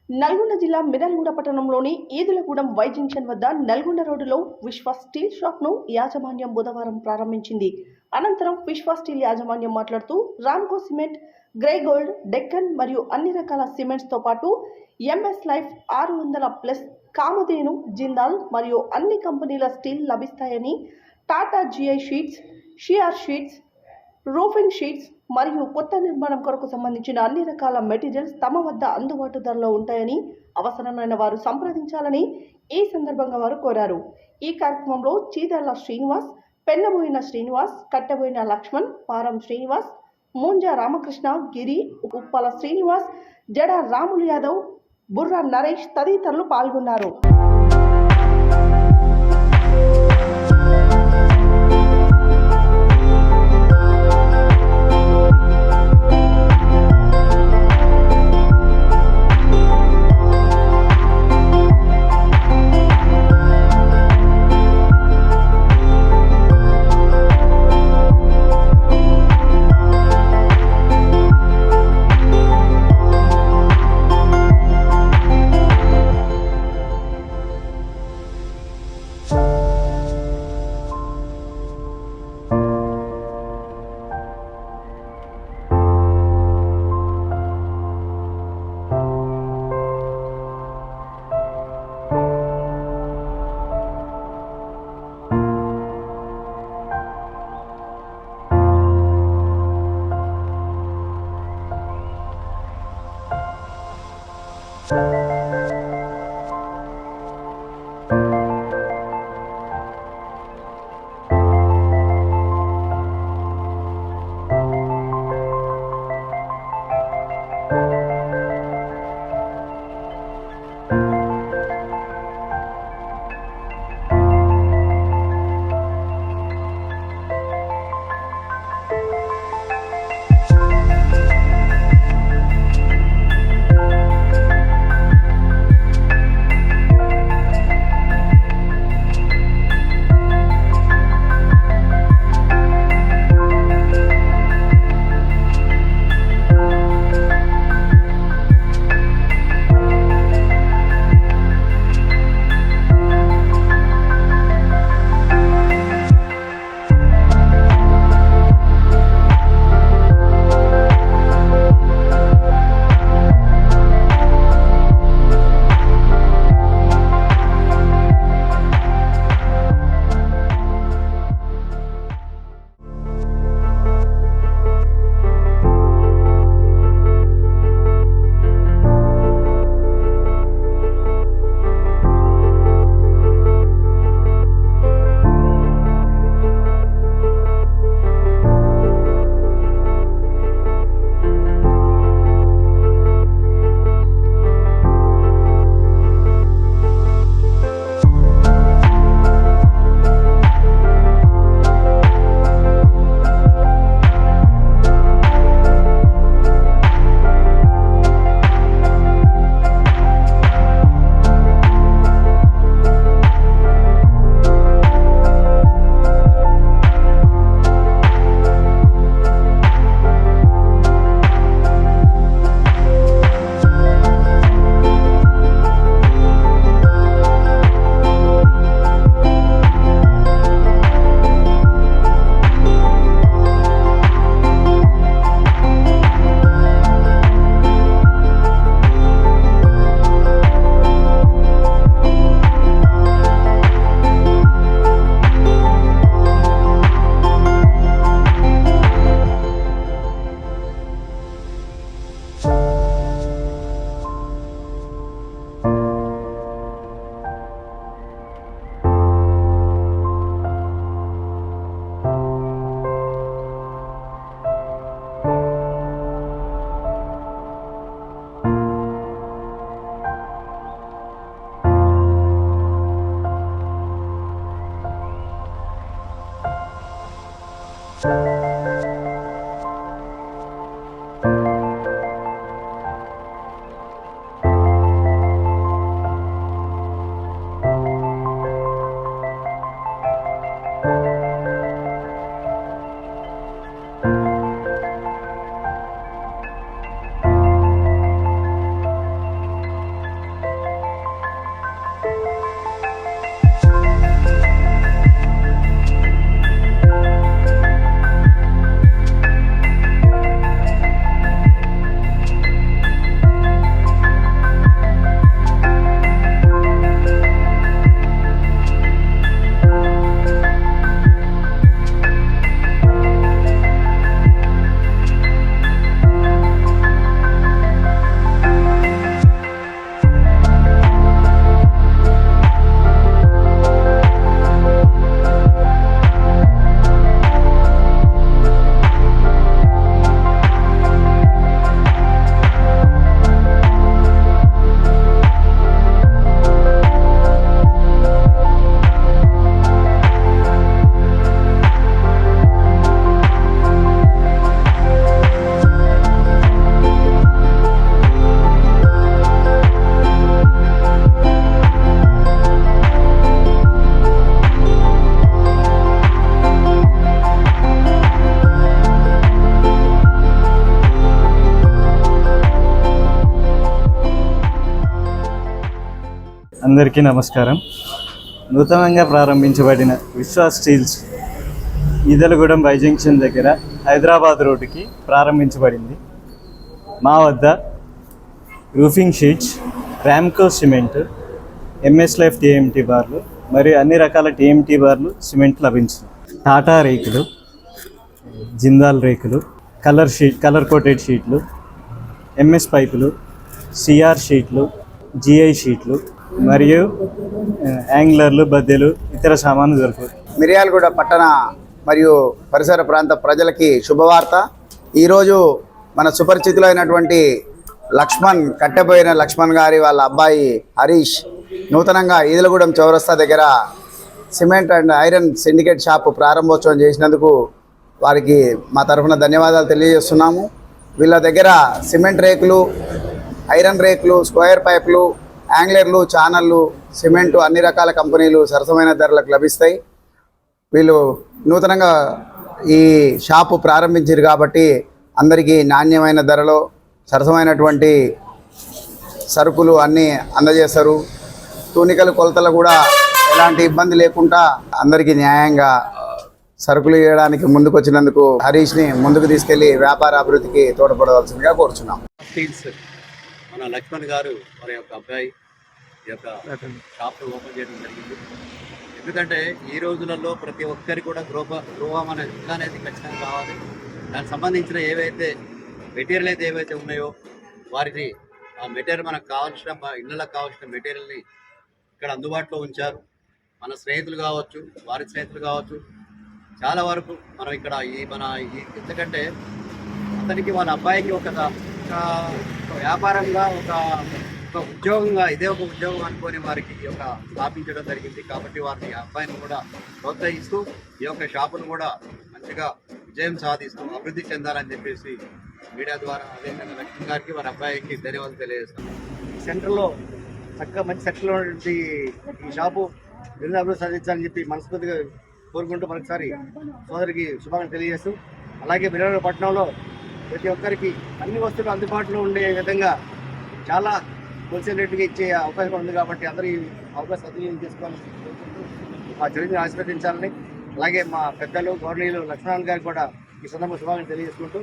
నల్గొండ జిల్లా మిర్యాలగూడ పట్టణంలోని Edulagudem Y junction వద్ద నల్గొండ రోడ్డులో విశ్వ స్టీల్ షాప్ను యాజమాన్యం బుధవారం ప్రారంభించింది. అనంతరం విశ్వ స్టీల్ యాజమాన్యం మాట్లాడుతూ Ramco cement, grey gold, Deccan మరియు అన్ని రకాల సిమెంట్స్తో పాటు ఎంఎస్ లైఫ్ 600+, కామధేను, జిందాల్ మరియు అన్ని కంపెనీల స్టీల్ లభిస్తాయని, Tata GI sheets, CR sheets, roofing sheets మరియు కొత్త నిర్మాణం కొరకు సంబంధించిన అన్ని రకాల మెటీరియల్స్ తమ వద్ద అందుబాటు ధరలో ఉంటాయని, అవసరమైన వారు సంప్రదించాలని ఈ సందర్భంగా వారు కోరారు. ఈ కార్యక్రమంలో చీదర్ల శ్రీనివాస్, పెన్నబోయిన శ్రీనివాస్, కట్టబోయిన లక్ష్మణ్, పారం శ్రీనివాస్, మూంజా రామకృష్ణ, గిరి, ఉప్పల శ్రీనివాస్, జడ రాములు యాదవ్, బుర్రా నరేష్ తదితరులు పాల్గొన్నారు. అందరికీ నమస్కారం. నూతనంగా ప్రారంభించబడిన విశ్వాస్ స్టీల్స్ ఈదలగూడెం వై జంక్షన్ దగ్గర హైదరాబాద్ రోడ్డుకి ప్రారంభించబడింది. మా వద్ద roofing sheets, Ramco cement, MS life TMT బార్లు మరియు అన్ని రకాల టీఎంటీ బార్లు సిమెంట్ లభించింది. టాటా రేకులు, జిందాల్ రేకులు, కలర్ కోటెడ్ షీట్లు, ఎంఎస్ పైపులు, సిఆర్ షీట్లు, జిఐ షీట్లు మరియు యాంగ్లర్లు, బద్దెలు, ఇతర సామాన్లు దొరుకుతాయి. మిర్యాలగూడ పట్టణ మరియు పరిసర ప్రాంత ప్రజలకి శుభవార్త. ఈరోజు మన సుపరిచితులైనటువంటి కట్టెపోయిన లక్ష్మణ్ గారి వాళ్ళ అబ్బాయి హరీష్ నూతనంగా ఈదలగూడెం చౌరస్తా దగ్గర cement and iron syndicate shop ప్రారంభోత్సవం చేసినందుకు వారికి మా తరఫున ధన్యవాదాలు తెలియజేస్తున్నాము. వీళ్ళ దగ్గర సిమెంట్ రేకులు, ఐరన్ రేకులు, స్క్వేర్ పైపులు, యాంగ్లర్లు, ఛానళ్ళు, సిమెంటు అన్ని రకాల కంపెనీలు సరసమైన ధరలకు లభిస్తాయి. వీళ్ళు నూతనంగా ఈ షాపు ప్రారంభించారు కాబట్టి అందరికీ నాణ్యమైన ధరలో సరసమైనటువంటి సరుకులు అన్నీ అందజేస్తారు. తూనికలు, కొలతలు కూడా ఎలాంటి ఇబ్బంది లేకుండా అందరికీ న్యాయంగా సరుకులు ఇవ్వడానికి ముందుకు వచ్చినందుకు హరీష్ని ముందుకు తీసుకెళ్లి వ్యాపార అభివృద్ధికి తోడ్పడవలసిందిగా కోరుచున్నాం. స్టీల్స్ మన లక్ష్మణ్ గారు వారి యొక్క అబ్బాయి ఈ యొక్క షాప్ ఓపెన్ చేయడం జరిగింది. ఎందుకంటే ఈ రోజులలో ప్రతి ఒక్కరికి కూడా గృహం అనే ఇల్లు అనేది ఖచ్చితంగా కావాలి. దానికి సంబంధించిన ఏవైతే మెటీరియల్ ఏవైతే ఉన్నాయో వారిని ఆ మెటీరియల్ మనకు కావాల్సిన ఇళ్ళకి కావాల్సిన మెటీరియల్ని ఇక్కడ అందుబాటులో ఉంచారు. మన స్నేహితులు కావచ్చు, వారి స్నేహితులు కావచ్చు, చాలా వరకు మనం ఇక్కడ ఎందుకంటే అతనికి వాళ్ళ అబ్బాయికి ఒక వ్యాపారంగా ఒక ఉద్యోగంగా ఇదే ఒక ఉద్యోగం అనుకొని వారికి ఈ యొక్క స్థాపించడం జరిగింది. కాబట్టి వారిని అబ్బాయిని కూడా ప్రోత్సహిస్తూ ఈ యొక్క షాపును కూడా మంచిగా విజయం సాధిస్తూ అభివృద్ధి చెందాలని చెప్పేసి మీడియా ద్వారా అదేవిధంగా లక్ష్మణ్ గారికి వారి అబ్బాయికి ధన్యవాదాలు తెలియజేస్తాం. సెంటర్లో చక్కగా మంచి సెంటర్లో ఈ షాపు అభివృద్ధి సాధించాలని చెప్పి మనస్ఫూర్తిగా కోరుకుంటూ మరొకసారి సోదరికి శుభాకాంక్షలు తెలియజేస్తూ, అలాగే మిర్యాలగూడ పట్టణంలో ప్రతి ఒక్కరికి అన్ని వస్తువులు అందుబాటులో ఉండే విధంగా చాలా హోల్సేల్ రేట్గా ఇచ్చే అవకాశం ఉంది. కాబట్టి అందరూ ఈ అవకాశం సద్వినియోగం చేసుకోవాలని మా చెల్లిని ఆశీర్వదించాలని, అలాగే మా పెద్దలు గౌరవనీయులు లక్ష్మణ్ గారికి కూడా ఈ సందర్భంగా శుభాకాంక్షలు తెలియజేసుకుంటూ